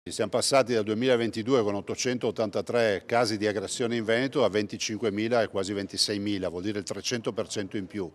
Siamo passati dal 2022 con 883 casi di aggressione in Veneto a 25.000 e quasi 26.000, vuol dire il 300% in più.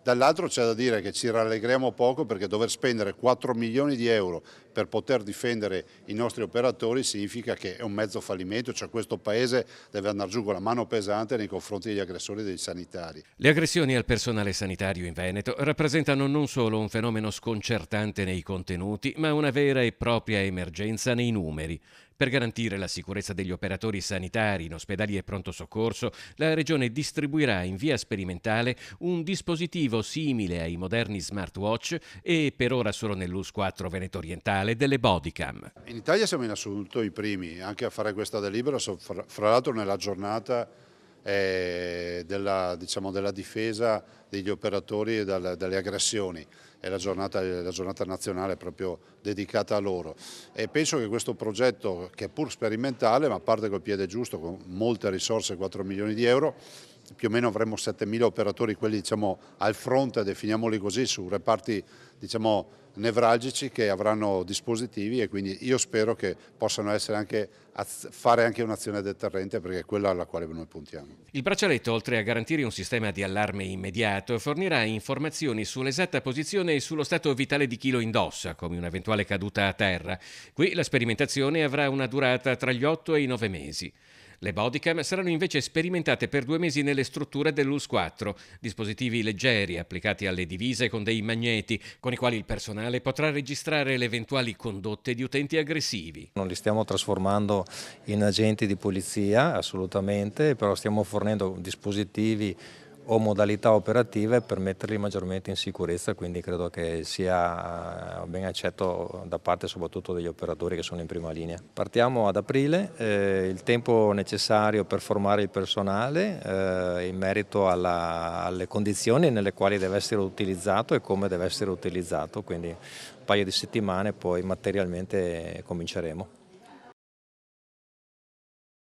Dall'altro c'è da dire che ci rallegriamo poco perché dover spendere 4 milioni di euro per poter difendere i nostri operatori significa che è un mezzo fallimento, cioè questo Paese deve andare giù con la mano pesante nei confronti degli aggressori dei sanitari. Le aggressioni al personale sanitario in Veneto rappresentano non solo un fenomeno sconcertante nei contenuti, ma una vera e propria emergenza nei numeri. Per garantire la sicurezza degli operatori sanitari in ospedali e pronto soccorso, la Regione distribuirà in via sperimentale un dispositivo simile ai moderni smartwatch e per ora solo nell'US 4 Veneto Orientale delle bodycam. In Italia siamo in assoluto i primi anche a fare questa delibera, fra l'altro nella giornata della difesa degli operatori dalle aggressioni. È la giornata nazionale proprio dedicata a loro e penso che questo progetto, che è pur sperimentale ma parte col piede giusto con molte risorse, 4 milioni di euro, più o meno avremo 7.000 operatori, quelli al fronte, definiamoli così, su reparti nevralgici che avranno dispositivi e quindi io spero che possano essere fare anche un'azione deterrente perché è quella alla quale noi puntiamo. Il braccialetto, oltre a garantire un sistema di allarme immediato, fornirà informazioni sull'esatta posizione e sullo stato vitale di chi lo indossa, come un'eventuale caduta a terra. Qui la sperimentazione avrà una durata tra gli 8 e i 9 mesi. Le bodycam saranno invece sperimentate per 2 mesi nelle strutture dell'US 4, dispositivi leggeri applicati alle divise con dei magneti, con i quali il personale potrà registrare le eventuali condotte di utenti aggressivi. Non li stiamo trasformando in agenti di polizia, assolutamente, però stiamo fornendo dispositivi o modalità operative per metterli maggiormente in sicurezza, quindi credo che sia ben accetto da parte soprattutto degli operatori che sono in prima linea. Partiamo ad aprile, il tempo necessario per formare il personale in merito alle condizioni nelle quali deve essere utilizzato e come deve essere utilizzato, quindi un paio di settimane poi materialmente cominceremo.